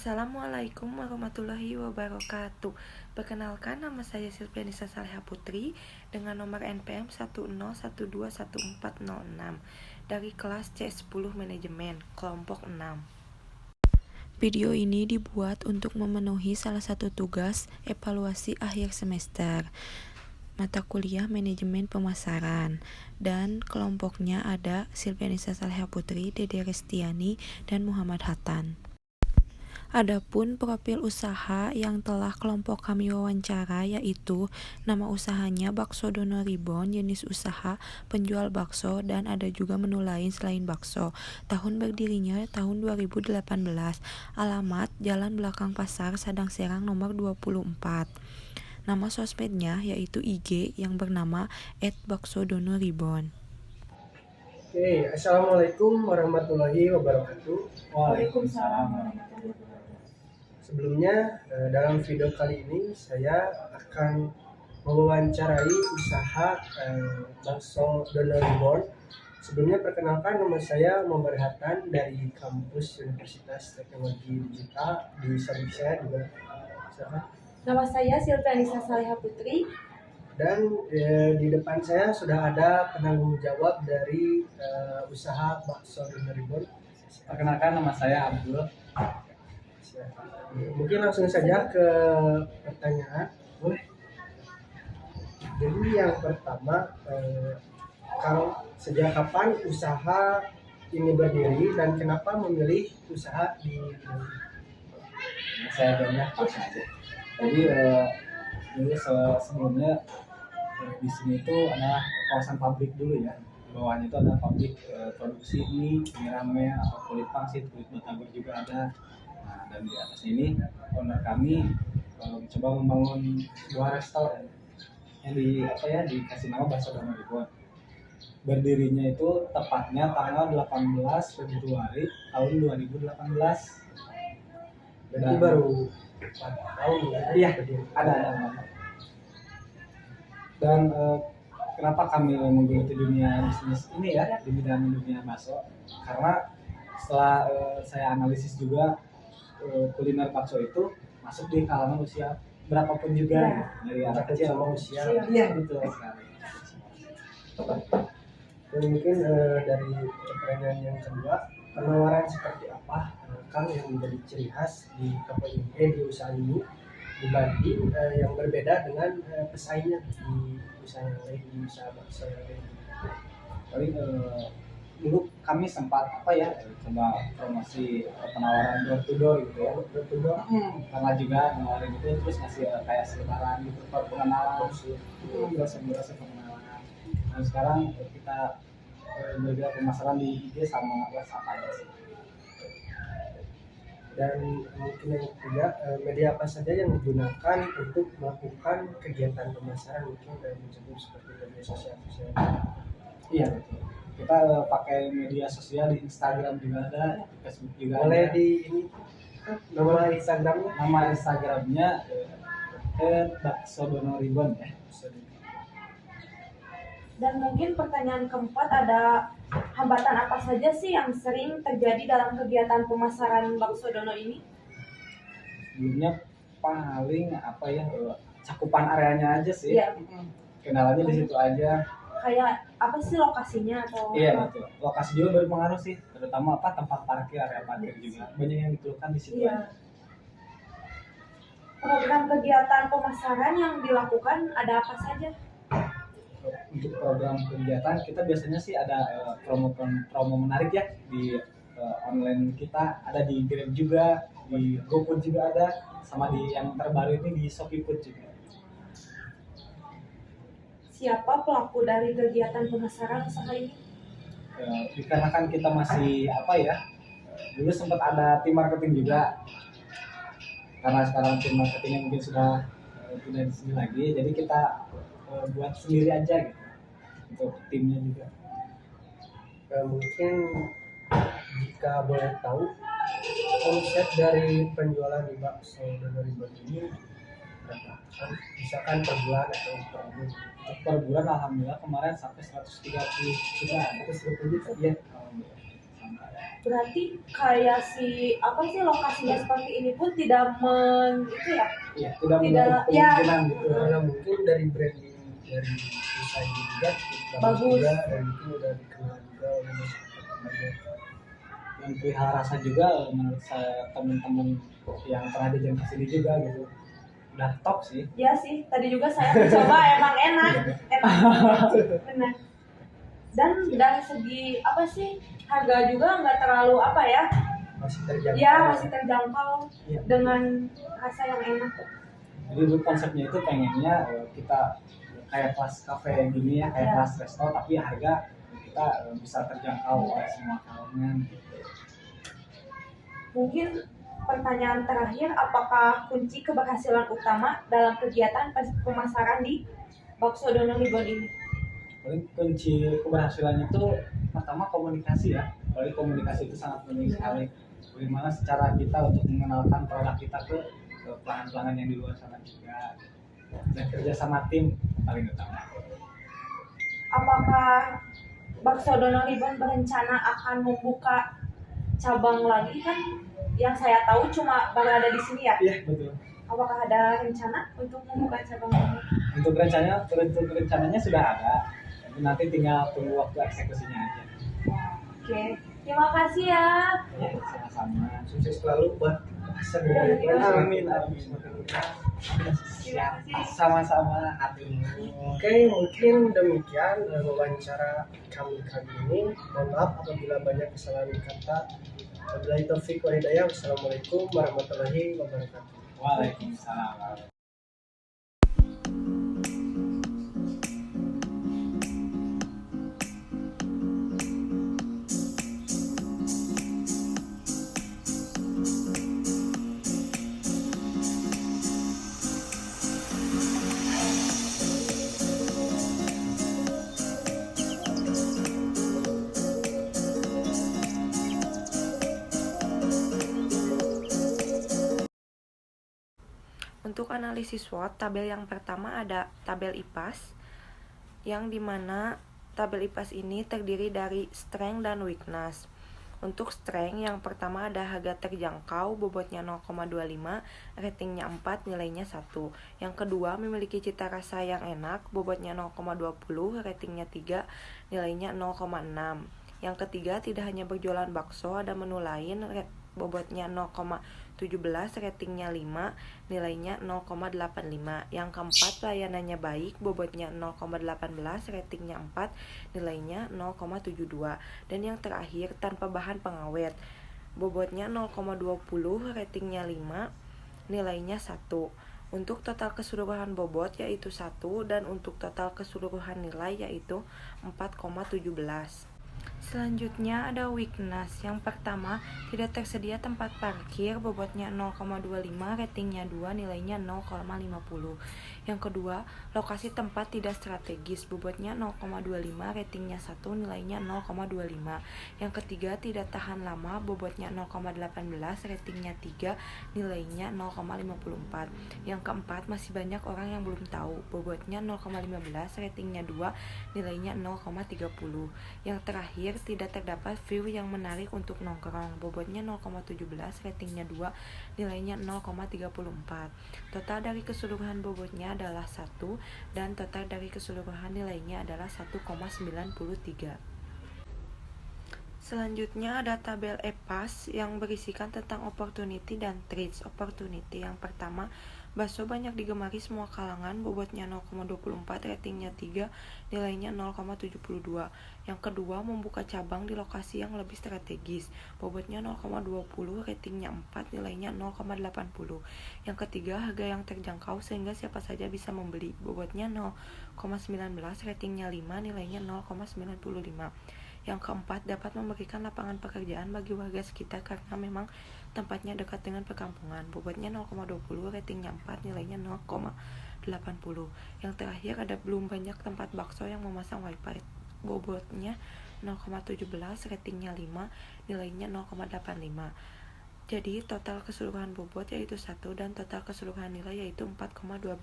Assalamualaikum warahmatullahi wabarakatuh. Perkenalkan, nama saya Silvianisa Saleha Putri dengan nomor NPM 101214146 dari kelas C10 Manajemen, kelompok 6. Video ini dibuat untuk memenuhi salah satu tugas evaluasi akhir semester mata kuliah Manajemen Pemasaran, dan kelompoknya ada Silvianisa Saleha Putri, Dede Restiani, dan Muhammad Hatan. Adapun profil usaha yang telah kelompok kami wawancara yaitu nama usahanya Bakso Dono Ribon, jenis usaha penjual bakso, dan ada juga menu lain selain bakso. Tahun berdirinya tahun 2018. Alamat Jalan Belakang Pasar, Sadang Serang nomor 24. Nama sosmednya yaitu IG yang bernama @bakso_dono_ribon. Oke, Assalamualaikum warahmatullahi wabarakatuh. Waalaikumsalam warahmatullahi wabarakatuh. Sebelumnya, dalam video kali ini saya akan mewawancarai usaha Bakso Dono Ribon. Sebelumnya perkenalkan, nama saya Muhammad Hatan dari kampus Universitas Teknologi Digital di Samarinda juga. Silakan. Nama saya Silvianisa Saleha Putri. Dan di depan saya sudah ada penanggung jawab dari usaha Bakso Dono Ribon. Perkenalkan, nama saya Abdul. Mungkin langsung saja ke pertanyaan. Boleh. Jadi yang pertama, kalau sejak kapan usaha ini berdiri dan kenapa memilih usaha di Saya jawabnya pas aja. Jadi dulu sebelumnya di sini itu ada kawasan pabrik dulu ya. Di bawahnya itu ada pabrik produksi mie ramen atau kulit pangsit, kulit batagor juga ada. Nah, dan di atas ini owner kami mencoba membangun sebuah restoran yang dikasih nama Bakso Dono Ribon. Berdirinya itu tepatnya tanggal 18 Februari tahun 2018. Berarti baru 4 tahun ya? Iya, ada. Dan kenapa kami menggeluti dunia bisnis ini ya, di bidang dunia bakso? Karena setelah saya analisis juga kuliner bakso itu masuk di kalangan usia berapapun juga, Ya. dari anak kecil Sama usia. Iya, betul sekali. Dan mungkin dari pertanyaan yang kedua, penawaran seperti apa Kang yang menjadi ciri khas di company di usaha ini dibanding yang berbeda dengan pesaingnya di usaha yang lain, di usaha bakso yang lain? Paling dulu kami sempat coba promosi penawaran door to door gitu ya. Door to door. Karena juga nawarin itu terus ngasih kayak selebaran gitu pengenalan berasa pengenalan. Dan sekarang kita bergerak pemasaran di IG sama WhatsApp aja sih. Dan mungkin yang ketiga, media apa saja yang digunakan untuk melakukan kegiatan pemasaran, mungkin dari menyebut seperti media sosial. Iya, betul. Kita pakai media sosial di Instagram juga ada, di Facebook juga Boleh ada. di ini nama Instagramnya? Nama Instagramnya Bakso Dono Ribon ya. Dan mungkin pertanyaan keempat, ada hambatan apa saja sih yang sering terjadi dalam kegiatan pemasaran Bakso Dono ini? Sebelumnya paling cakupan areanya aja sih. Iya. Kenalannya di situ aja. Kayak apa sih lokasinya atau Iya, apa? betul. Lokasi juga berpengaruh sih, terutama tempat parkir, area parkir juga banyak yang dikeluhkan di situ. Iya. Program kegiatan pemasaran yang dilakukan ada apa saja? Untuk program kegiatan kita biasanya sih ada promo menarik ya di online kita, ada di Grab juga, di GoFood juga ada, sama di yang terbaru ini di ShopeeFood juga. Siapa pelaku dari kegiatan pemasaran usaha ini? Dikarenakan kita masih dulu sempat ada tim marketing juga, karena sekarang tim marketingnya mungkin sudah tidak di sini lagi, jadi kita buat sendiri aja gitu untuk timnya juga. Mungkin jika boleh tahu, omset dari penjualan di Bakso Dono Ribon ini berapa? Misalkan per bulan atau per minggu? Per bulan alhamdulillah kemarin sampai 130 juta. 130 juta? Iya. Berarti kayak lokasinya seperti ini pun tidak itu ya, Iya, tidak tidak menutup ya kemungkinan gitu. Karena mungkin dari branding dari usaha ini juga bagus Bagus. juga, dan itu udah dikenal juga oleh masyarakat banyak. Yang perihal rasa juga menurut saya teman-teman yang pernah jajan ke sini juga gitu udah top sih. ya sih. Tadi juga saya mencoba emang enak, benar. Dan dari segi harga juga nggak terlalu Masih terjangkau. ya masih terjangkau Iya. dengan rasa yang enak. Jadi dulu konsepnya itu pengennya kita kayak kelas kafe gini ya, kayak Iya. kelas resto, tapi harga kita bisa terjangkau oleh semua kalangan gitu. Mungkin pertanyaan terakhir, apakah kunci keberhasilan utama dalam kegiatan pemasaran di Bakso Dono Ligon ini? Paling kunci keberhasilannya itu pertama komunikasi ya. Kalau komunikasi itu sangat penting sekali. Bagaimana secara kita untuk mengenalkan produk kita ke pelanggan-pelanggan yang di luar sana juga. Dan kerja sama tim paling utama. Apakah Bakso Dono Ligon berencana akan membuka cabang lagi kan? Yang saya tahu cuma baru ada di sini ya. Iya betul. Apakah ada rencana untuk membuka cabang lagi? Untuk rencananya sudah ada. Tapi nanti tinggal tunggu waktu eksekusinya aja. Oke, terima kasih ya. Ya, sama-sama. Sukses selalu buat pasar Iya, ini. Amin, amin. Siap. Sama-sama. Atur. Oke, mungkin demikian wawancara kami kali ini. Mohon maaf apabila banyak kesalahan kata. Wabillahi taufiq wal hidayah. Wassalamualaikum warahmatullahi wabarakatuh. Waalaikumsalam. Untuk analisis SWOT, tabel yang pertama ada tabel IPAS, yang dimana tabel IPAS ini terdiri dari strength dan weakness. Untuk strength, yang pertama ada harga terjangkau, bobotnya 0,25, ratingnya 4, nilainya 1. Yang kedua, memiliki cita rasa yang enak, bobotnya 0,20, ratingnya 3, nilainya 0,6. Yang ketiga, tidak hanya berjualan bakso, ada menu lain, bobotnya 0,17, ratingnya 5, nilainya 0,85. Yang keempat, layanannya baik, bobotnya 0,18, ratingnya 4, nilainya 0,72. Dan yang terakhir, tanpa bahan pengawet, bobotnya 0,20, ratingnya 5, nilainya 1. Untuk total keseluruhan bobot yaitu 1, dan untuk total keseluruhan nilai yaitu 4,17. Selanjutnya ada weakness. Yang pertama, tidak tersedia tempat parkir, bobotnya 0,25, ratingnya 2, nilainya 0,50. Yang kedua, lokasi tempat tidak strategis, bobotnya 0,25, ratingnya 1, nilainya 0,25. Yang ketiga, tidak tahan lama, bobotnya 0,18, ratingnya 3, nilainya 0,54. Yang keempat, masih banyak orang yang belum tahu, bobotnya 0,15, ratingnya 2, nilainya 0,30. Yang terakhir, tidak terdapat view yang menarik untuk nongkrong, bobotnya 0,17, ratingnya 2, nilainya 0,34. Total dari keseluruhan bobotnya adalah 1, dan total dari keseluruhan nilainya adalah 1,93. Selanjutnya ada tabel EPAS yang berisikan tentang opportunity dan threats. Opportunity yang pertama, bakso banyak digemari semua kalangan, bobotnya 0,24, ratingnya 3, nilainya 0,72. Yang kedua, membuka cabang di lokasi yang lebih strategis, bobotnya 0,20, ratingnya 4, nilainya 0,80. Yang ketiga, harga yang terjangkau sehingga siapa saja bisa membeli, bobotnya 0,19, ratingnya 5, nilainya 0,95. Yang keempat, dapat memberikan lapangan pekerjaan bagi warga sekitar karena memang tempatnya dekat dengan perkampungan, bobotnya 0,20, ratingnya 4, nilainya 0,80. Yang terakhir, ada belum banyak tempat bakso yang memasang wifi, bobotnya 0,17, ratingnya 5, nilainya 0,85. Jadi total keseluruhan bobot yaitu 1, dan total keseluruhan nilai yaitu 4,12.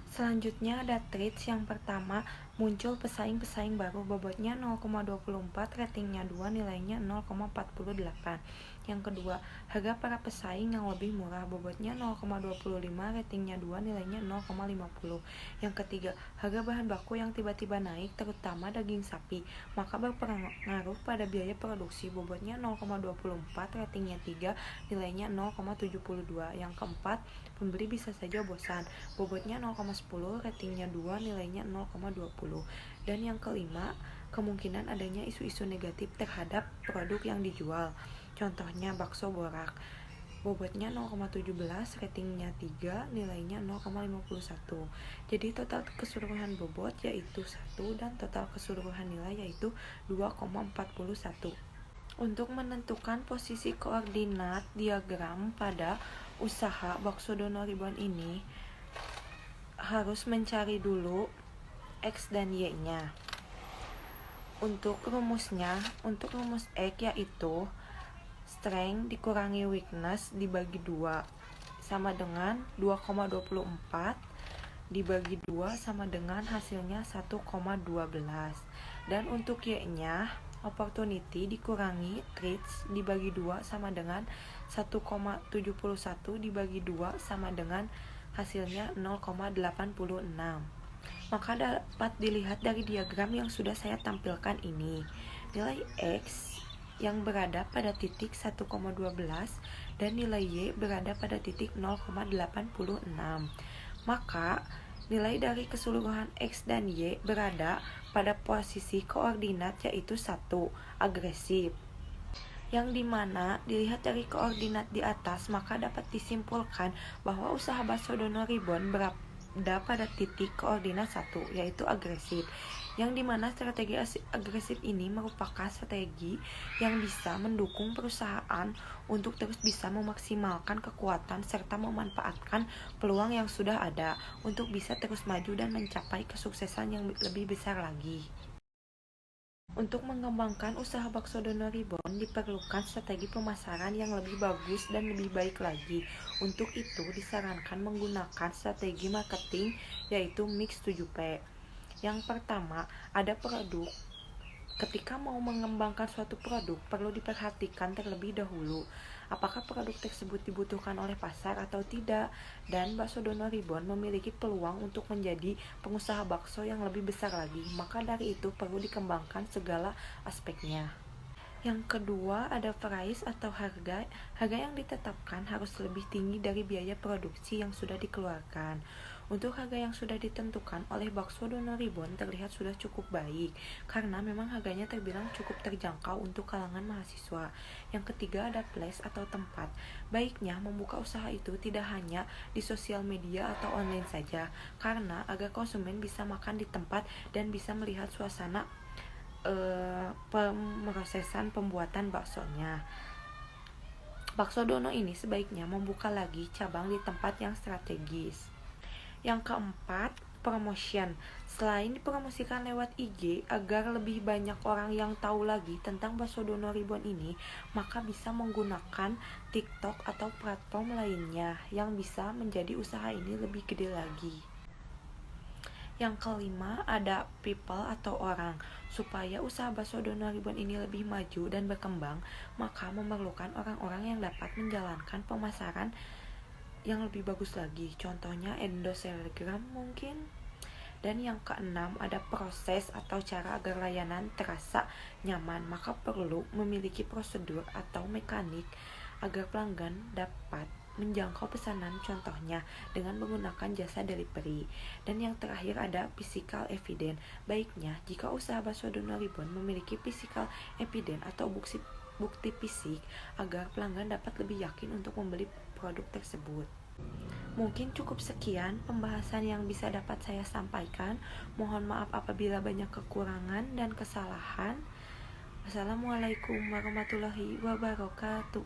Selanjutnya ada traits. Yang pertama, muncul pesaing-pesaing baru, bobotnya 0,24, ratingnya 2, nilainya 0,48. Yang kedua, harga para pesaing yang lebih murah, bobotnya 0,25, ratingnya 2, nilainya 0,50. Yang ketiga, harga bahan baku yang tiba-tiba naik, terutama daging sapi, maka berpengaruh pada biaya produksi, bobotnya 0,24, ratingnya 3, nilainya 0,72. Yang keempat, pembeli bisa saja bosan, bobotnya 0,10, ratingnya 2, nilainya 0,20. Dan yang kelima, kemungkinan adanya isu-isu negatif terhadap produk yang dijual. Contohnya bakso borak, bobotnya 0,17, ratingnya 3, nilainya 0,51. Jadi total keseluruhan bobot yaitu 1 dan total keseluruhan nilai yaitu 2,41. Untuk menentukan posisi koordinat diagram pada usaha bakso Dono Ribuan ini, harus mencari dulu X dan Y-nya. Untuk rumus X yaitu strength dikurangi weakness dibagi 2 sama dengan 2,24 dibagi 2 sama dengan hasilnya 1,12. Dan untuk Y-nya, opportunity dikurangi threats dibagi 2 sama dengan 1,71 dibagi 2 sama dengan hasilnya 0,86. Maka dapat dilihat dari diagram yang sudah saya tampilkan ini, nilai X yang berada pada titik 1,12 dan nilai Y berada pada titik 0,86. Maka nilai dari keseluruhan X dan Y berada pada posisi koordinat yaitu 1, agresif. Yang dimana dilihat dari koordinat di atas, maka dapat disimpulkan bahwa usaha bakso Dono Ribuan berada pada titik koordinat 1, yaitu agresif. Yang dimana strategi agresif ini merupakan strategi yang bisa mendukung perusahaan untuk terus bisa memaksimalkan kekuatan serta memanfaatkan peluang yang sudah ada untuk bisa terus maju dan mencapai kesuksesan yang lebih besar lagi. Untuk mengembangkan usaha bakso Dono Ribuan diperlukan strategi pemasaran yang lebih bagus dan lebih baik lagi. Untuk itu disarankan menggunakan strategi marketing yaitu mix 7P. Yang pertama, ada produk. Ketika mau mengembangkan suatu produk, perlu diperhatikan terlebih dahulu apakah produk tersebut dibutuhkan oleh pasar atau tidak, dan bakso Dono Ribuan memiliki peluang untuk menjadi pengusaha bakso yang lebih besar lagi, maka dari itu perlu dikembangkan segala aspeknya. Yang kedua, ada price atau harga. Harga yang ditetapkan harus lebih tinggi dari biaya produksi yang sudah dikeluarkan. Untuk harga yang sudah ditentukan oleh bakso Dono Ribuan terlihat sudah cukup baik, karena memang harganya terbilang cukup terjangkau untuk kalangan mahasiswa. Yang ketiga, ada place atau tempat. Baiknya membuka usaha itu tidak hanya di sosial media atau online saja, karena agar konsumen bisa makan di tempat dan bisa melihat suasana pemrosesan pembuatan baksonya. Bakso Dono ini sebaiknya membuka lagi cabang di tempat yang strategis. Yang keempat, promotion. Selain dipromosikan lewat IG agar lebih banyak orang yang tahu lagi tentang bakso Dono Ribuan ini, maka bisa menggunakan TikTok atau platform lainnya yang bisa menjadi usaha ini lebih gede lagi. Yang kelima, ada people atau orang. Supaya usaha bakso Dono Ribuan ini lebih maju dan berkembang, maka memerlukan orang-orang yang dapat menjalankan pemasaran yang lebih bagus lagi. Contohnya endorse Telegram mungkin. Dan yang keenam, ada proses atau cara agar layanan terasa nyaman. Maka perlu memiliki prosedur atau mekanik agar pelanggan dapat menjangkau pesanan, contohnya dengan menggunakan jasa delivery. Dan yang terakhir, ada physical evidence. Baiknya jika usaha bakso Dono Ribuan memiliki physical evidence atau bukti fisik agar pelanggan dapat lebih yakin untuk membeli produk tersebut. Mungkin cukup sekian pembahasan yang bisa dapat saya sampaikan. Mohon maaf apabila banyak kekurangan dan kesalahan. Wassalamualaikum warahmatullahi wabarakatuh.